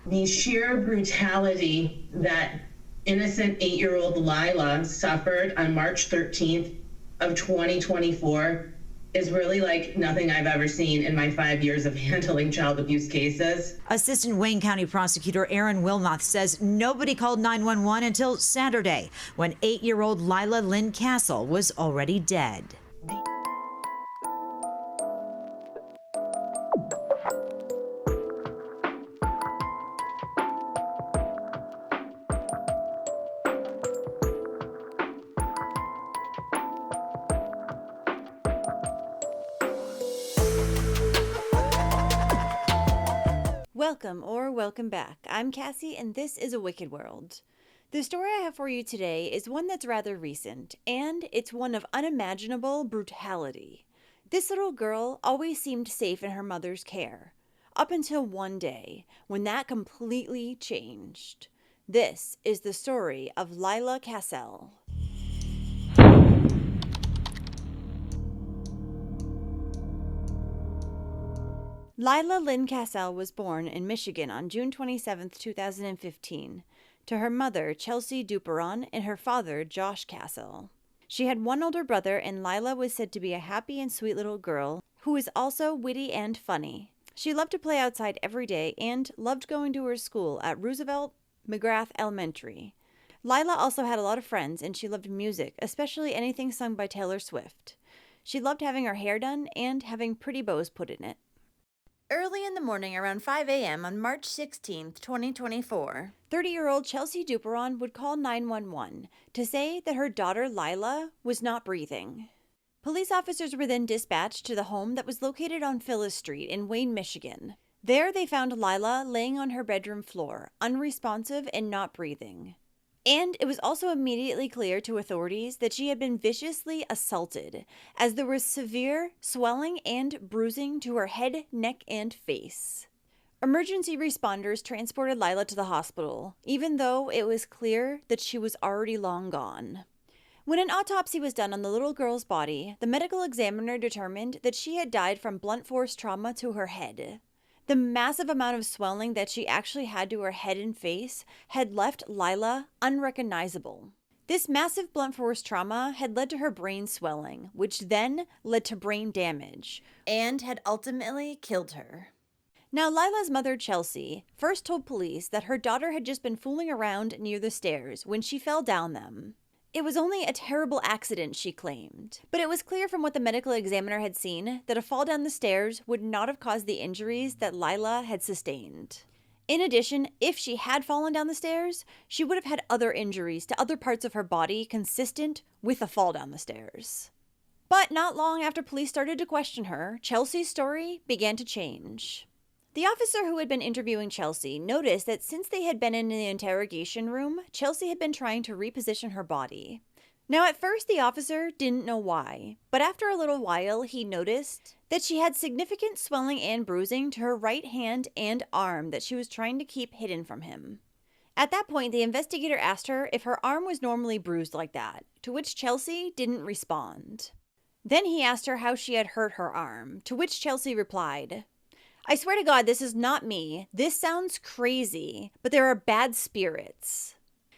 The sheer brutality that innocent 8-year-old Lyla suffered on March 13th of 2024 is really like nothing I've ever seen in my 5 years of handling child abuse cases. Assistant Wayne County Prosecutor Aaron Wilmoth says nobody called 911 until Saturday, when 8-year-old Lyla Cassel was already dead. Welcome back. I'm Cassie, and this is A Wicked World. The story I have for you today is one that's rather recent, and it's one of unimaginable brutality. This little girl always seemed safe in her mother's care, up until one day, when that completely changed. This is the story of Lyla Cassel. Lyla Cassel was born in Michigan on June 27, 2015, to her mother, Chelsea Duperon, and her father, Josh Cassel. She had one older brother, and Lyla was said to be a happy and sweet little girl who was also witty and funny. She loved to play outside every day and loved going to her school at Roosevelt McGrath Elementary. Lyla also had a lot of friends, and she loved music, especially anything sung by Taylor Swift. She loved having her hair done and having pretty bows put in it. Early in the morning, around 5 a.m. on March 16, 2024, 30-year-old Chelsea Duperon would call 911 to say that her daughter Lyla was not breathing. Police officers were then dispatched to the home that was located on Phyllis Street in Wayne, Michigan. There they found Lyla laying on her bedroom floor, unresponsive and not breathing. And it was also immediately clear to authorities that she had been viciously assaulted, as there was severe swelling and bruising to her head, neck, and face. Emergency responders transported Lyla to the hospital, even though it was clear that she was already long gone. When an autopsy was done on the little girl's body, the medical examiner determined that she had died from blunt force trauma to her head. The massive amount of swelling that she actually had to her head and face had left Lyla unrecognizable. This massive blunt force trauma had led to her brain swelling, which then led to brain damage, and had ultimately killed her. Now, Lyla's mother, Chelsea, first told police that her daughter had just been fooling around near the stairs when she fell down them. It was only a terrible accident, she claimed. But it was clear from what the medical examiner had seen that a fall down the stairs would not have caused the injuries that Lyla had sustained. In addition, if she had fallen down the stairs, she would have had other injuries to other parts of her body consistent with a fall down the stairs. But not long after police started to question her, Chelsea's story began to change. The officer who had been interviewing Chelsea noticed that since they had been in the interrogation room, Chelsea had been trying to reposition her body. Now, at first, the officer didn't know why, but after a little while, he noticed that she had significant swelling and bruising to her right hand and arm that she was trying to keep hidden from him. At that point, the investigator asked her if her arm was normally bruised like that, to which Chelsea didn't respond. Then he asked her how she had hurt her arm, to which Chelsea replied, "I swear to God, this is not me. This sounds crazy, but there are bad spirits."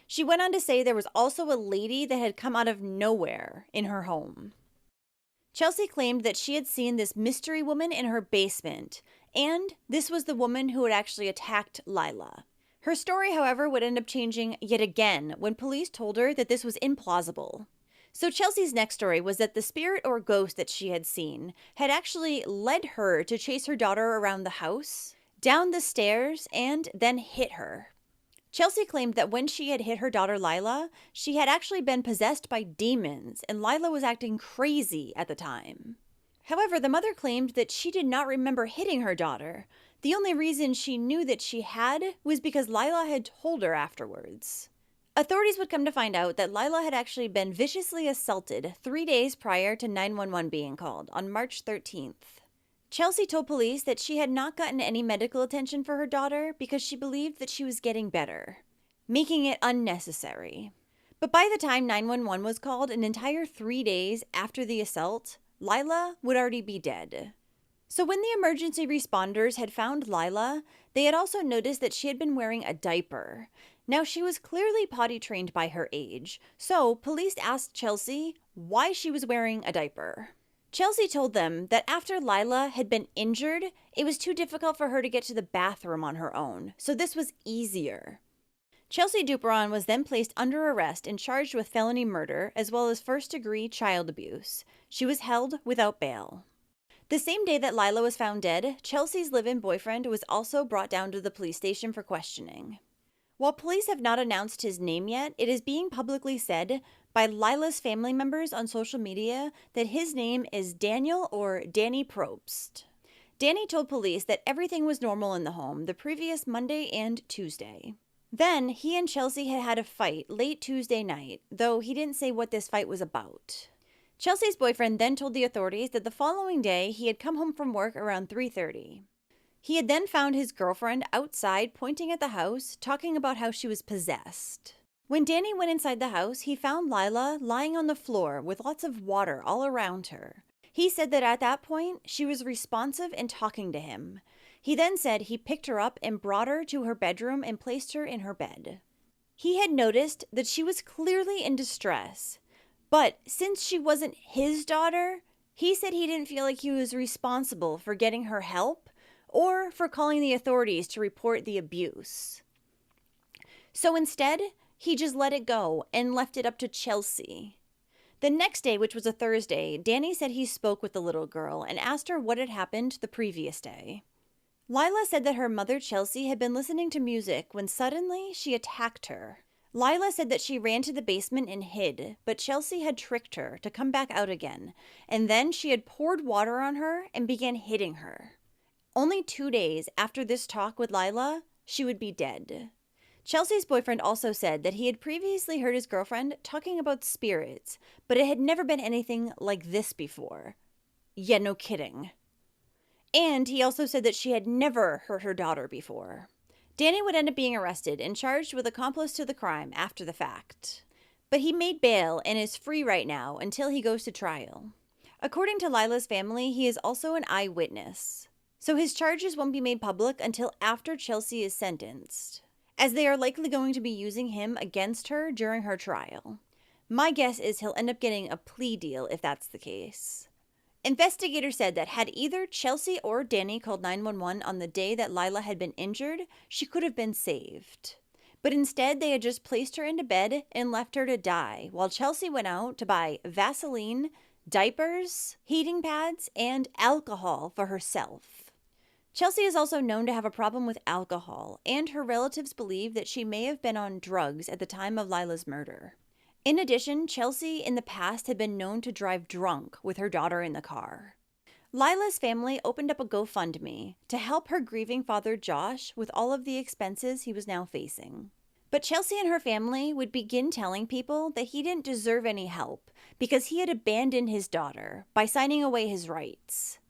She went on to say there was also a lady that had come out of nowhere in her home. Chelsea claimed that she had seen this mystery woman in her basement, and this was the woman who had actually attacked Lyla. Her story, however, would end up changing yet again when police told her that this was implausible. So Chelsea's next story was that the spirit or ghost that she had seen had actually led her to chase her daughter around the house, down the stairs, and then hit her. Chelsea claimed that when she had hit her daughter Lyla, she had actually been possessed by demons, and Lyla was acting crazy at the time. However, the mother claimed that she did not remember hitting her daughter. The only reason she knew that she had was because Lyla had told her afterwards. Authorities would come to find out that Lyla had actually been viciously assaulted 3 days prior to 911 being called, on March 13th. Chelsea told police that she had not gotten any medical attention for her daughter because she believed that she was getting better, making it unnecessary. But by the time 911 was called, an entire 3 days after the assault, Lyla would already be dead. So when the emergency responders had found Lyla, they had also noticed that she had been wearing a diaper. Now, she was clearly potty trained by her age, so police asked Chelsea why she was wearing a diaper. Chelsea told them that after Lyla had been injured, it was too difficult for her to get to the bathroom on her own, so this was easier. Chelsea Duperon was then placed under arrest and charged with felony murder as well as first-degree child abuse. She was held without bail. The same day that Lyla was found dead, Chelsea's live-in boyfriend was also brought down to the police station for questioning. While police have not announced his name yet, it is being publicly said by Lyla's family members on social media that his name is Daniel or Danny Probst. Danny told police that everything was normal in the home the previous Monday and Tuesday. Then, he and Chelsea had had a fight late Tuesday night, though he didn't say what this fight was about. Chelsea's boyfriend then told the authorities that the following day he had come home from work around 3:30. He had then found his girlfriend outside pointing at the house, talking about how she was possessed. When Danny went inside the house, he found Lyla lying on the floor with lots of water all around her. He said that at that point, she was responsive and talking to him. He then said he picked her up and brought her to her bedroom and placed her in her bed. He had noticed that she was clearly in distress, but since she wasn't his daughter, he said he didn't feel like he was responsible for getting her help or for calling the authorities to report the abuse. So instead, he just let it go and left it up to Chelsea. The next day, which was a Thursday, Danny said he spoke with the little girl and asked her what had happened the previous day. Lyla said that her mother, Chelsea, had been listening to music when suddenly she attacked her. Lyla said that she ran to the basement and hid, but Chelsea had tricked her to come back out again, and then she had poured water on her and began hitting her. Only 2 days after this talk with Lyla, she would be dead. Chelsea's boyfriend also said that he had previously heard his girlfriend talking about spirits, but it had never been anything like this before. Yeah, no kidding. And he also said that she had never hurt her daughter before. Danny would end up being arrested and charged with accomplice to the crime after the fact. But he made bail and is free right now until he goes to trial. According to Lyla's family, he is also an eyewitness. So his charges won't be made public until after Chelsea is sentenced, as they are likely going to be using him against her during her trial. My guess is he'll end up getting a plea deal if that's the case. Investigators said that had either Chelsea or Danny called 911 on the day that Lyla had been injured, she could have been saved. But instead, they had just placed her into bed and left her to die, while Chelsea went out to buy Vaseline, diapers, heating pads, and alcohol for herself. Chelsea is also known to have a problem with alcohol, and her relatives believe that she may have been on drugs at the time of Lyla's murder. In addition, Chelsea in the past had been known to drive drunk with her daughter in the car. Lyla's family opened up a GoFundMe to help her grieving father Josh with all of the expenses he was now facing. But Chelsea and her family would begin telling people that he didn't deserve any help because he had abandoned his daughter by signing away his rights.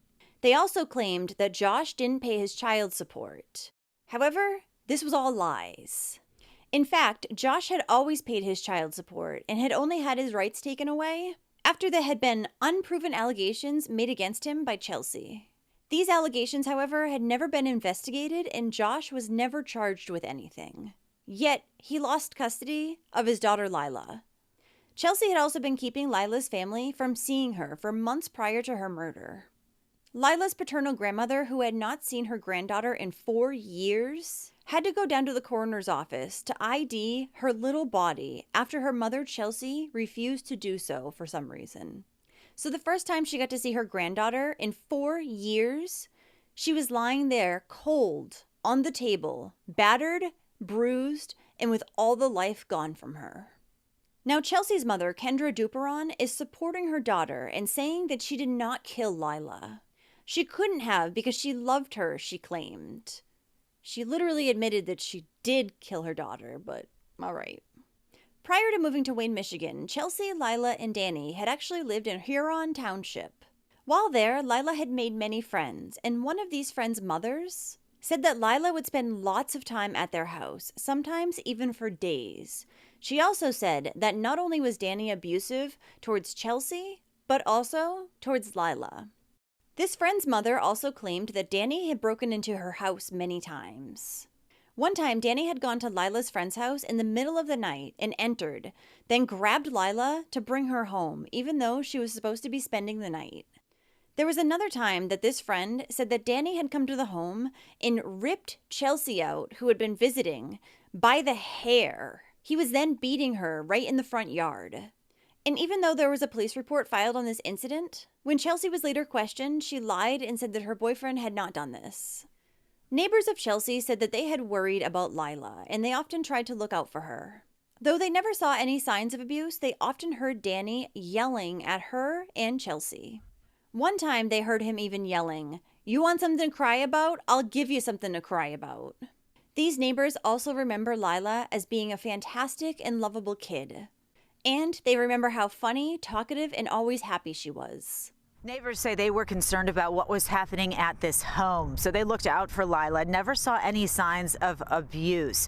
They also claimed that Josh didn't pay his child support. However, this was all lies. In fact, Josh had always paid his child support and had only had his rights taken away after there had been unproven allegations made against him by Chelsea. These allegations, however, had never been investigated and Josh was never charged with anything. Yet, he lost custody of his daughter Lyla. Chelsea had also been keeping Lyla's family from seeing her for months prior to her murder. Lyla's paternal grandmother, who had not seen her granddaughter in 4 years, had to go down to the coroner's office to ID her little body after her mother, Chelsea, refused to do so for some reason. So the first time she got to see her granddaughter in 4 years, she was lying there cold on the table, battered, bruised, and with all the life gone from her. Now, Chelsea's mother, Kendra Duperon, is supporting her daughter and saying that she did not kill Lyla. She couldn't have because she loved her, she claimed. She literally admitted that she did kill her daughter, but all right. Prior to moving to Wayne, Michigan, Chelsea, Lyla, and Danny had actually lived in Huron Township. While there, Lyla had made many friends, and one of these friends' mothers said that Lyla would spend lots of time at their house, sometimes even for days. She also said that not only was Danny abusive towards Chelsea, but also towards Lyla. This friend's mother also claimed that Danny had broken into her house many times. One time, Danny had gone to Lyla's friend's house in the middle of the night and entered, then grabbed Lyla to bring her home, even though she was supposed to be spending the night. There was another time that this friend said that Danny had come to the home and ripped Chelsea out, who had been visiting, by the hair. He was then beating her right in the front yard. And even though there was a police report filed on this incident, when Chelsea was later questioned, she lied and said that her boyfriend had not done this. Neighbors of Chelsea said that they had worried about Lyla, and they often tried to look out for her. Though they never saw any signs of abuse, they often heard Danny yelling at her and Chelsea. One time they heard him even yelling, "You want something to cry about? I'll give you something to cry about." These neighbors also remember Lyla as being a fantastic and lovable kid. And they remember how funny, talkative, and always happy she was. Neighbors say they were concerned about what was happening at this home, so they looked out for Lyla, never saw any signs of abuse,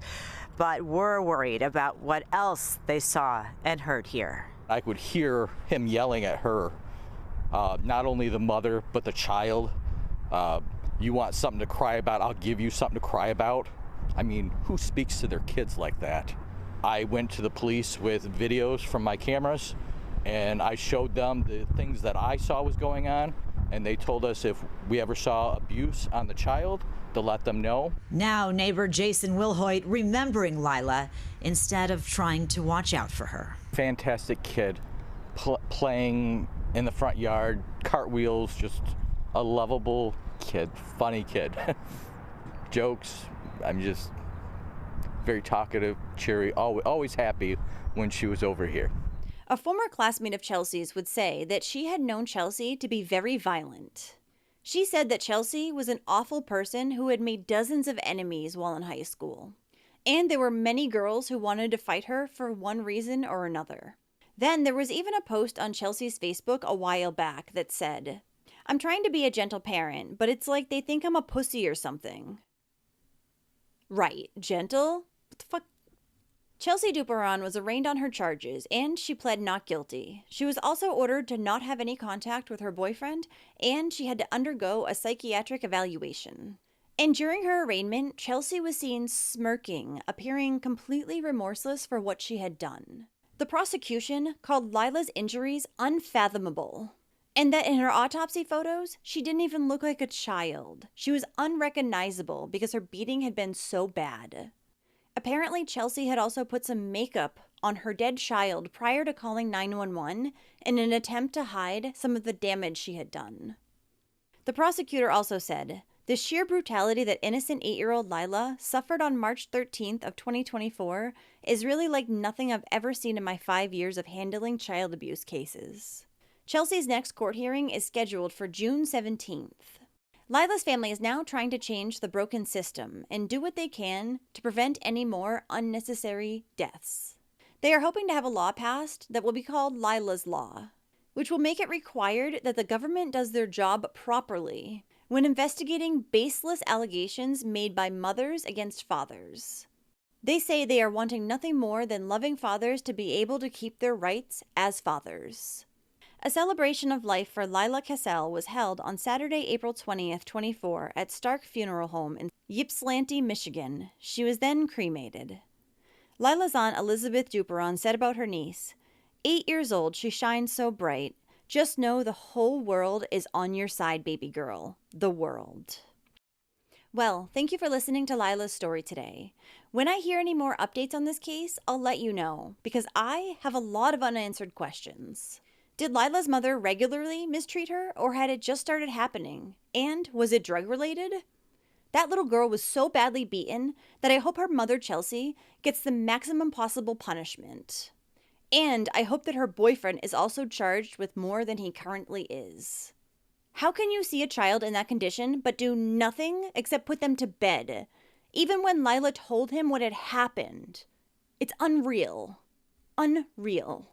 but were worried about what else they saw and heard here. I would hear him yelling at her. Not only the mother, but the child. You want something to cry about, I'll give you something to cry about. I mean, who speaks to their kids like that? I went to the police with videos from my cameras, and I showed them the things that I saw was going on, and they told us if we ever saw abuse on the child, to let them know. Now neighbor Jason Wilhoit remembering Lyla instead of trying to watch out for her. Fantastic kid, playing in the front yard, cartwheels, just a lovable kid, funny kid. Jokes, I'm just very talkative, cheery, always happy when she was over here. A former classmate of Chelsea's would say that she had known Chelsea to be very violent. She said that Chelsea was an awful person who had made dozens of enemies while in high school. And there were many girls who wanted to fight her for one reason or another. Then there was even a post on Chelsea's Facebook a while back that said, "I'm trying to be a gentle parent, but it's like they think I'm a pussy or something." Right, gentle? What the fuck? Chelsea Duperon was arraigned on her charges, and she pled not guilty. She was also ordered to not have any contact with her boyfriend, and she had to undergo a psychiatric evaluation. And during her arraignment, Chelsea was seen smirking, appearing completely remorseless for what she had done. The prosecution called Lyla's injuries unfathomable, and that in her autopsy photos, she didn't even look like a child. She was unrecognizable because her beating had been so bad. Apparently, Chelsea had also put some makeup on her dead child prior to calling 911 in an attempt to hide some of the damage she had done. The prosecutor also said, "The sheer brutality that innocent 8-year-old Lyla suffered on March 13th of 2024 is really like nothing I've ever seen in my 5 years of handling child abuse cases." Chelsea's next court hearing is scheduled for June 17th. Lyla's family is now trying to change the broken system and do what they can to prevent any more unnecessary deaths. They are hoping to have a law passed that will be called Lyla's Law, which will make it required that the government does their job properly when investigating baseless allegations made by mothers against fathers. They say they are wanting nothing more than loving fathers to be able to keep their rights as fathers. A celebration of life for Lyla Cassel was held on Saturday, April 20th, 24, at Stark Funeral Home in Ypsilanti, Michigan. She was then cremated. Lyla's aunt Elizabeth Duperon said about her niece, 8 years old, she shines so bright. Just know the whole world is on your side, baby girl. The world." Well, thank you for listening to Lyla's story today. When I hear any more updates on this case, I'll let you know, because I have a lot of unanswered questions. Did Lyla's mother regularly mistreat her, or had it just started happening? And was it drug-related? That little girl was so badly beaten that I hope her mother, Chelsea, gets the maximum possible punishment. And I hope that her boyfriend is also charged with more than he currently is. How can you see a child in that condition but do nothing except put them to bed, even when Lyla told him what had happened? It's unreal. Unreal.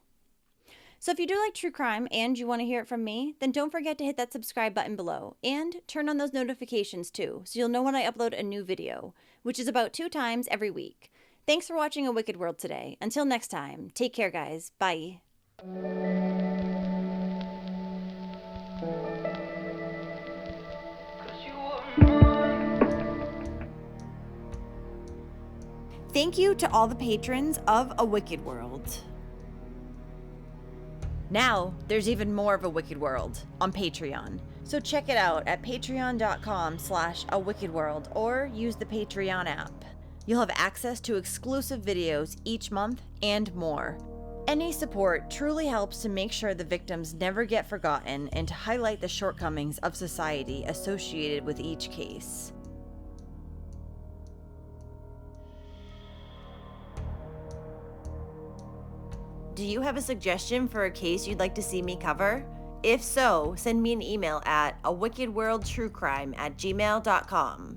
So if you do like true crime and you want to hear it from me, then don't forget to hit that subscribe button below and turn on those notifications too, so you'll know when I upload a new video, which is about 2 times every week. Thanks for watching A Wicked World today. Until next time, take care guys. Bye. Thank you to all the patrons of A Wicked World. Now, there's even more of A Wicked World on Patreon. So check it out at patreon.com/awickedworld or use the Patreon app. You'll have access to exclusive videos each month and more. Any support truly helps to make sure the victims never get forgotten and to highlight the shortcomings of society associated with each case. Do you have a suggestion for a case you'd like to see me cover? If so, send me an email at awickedworldtruecrime@gmail.com.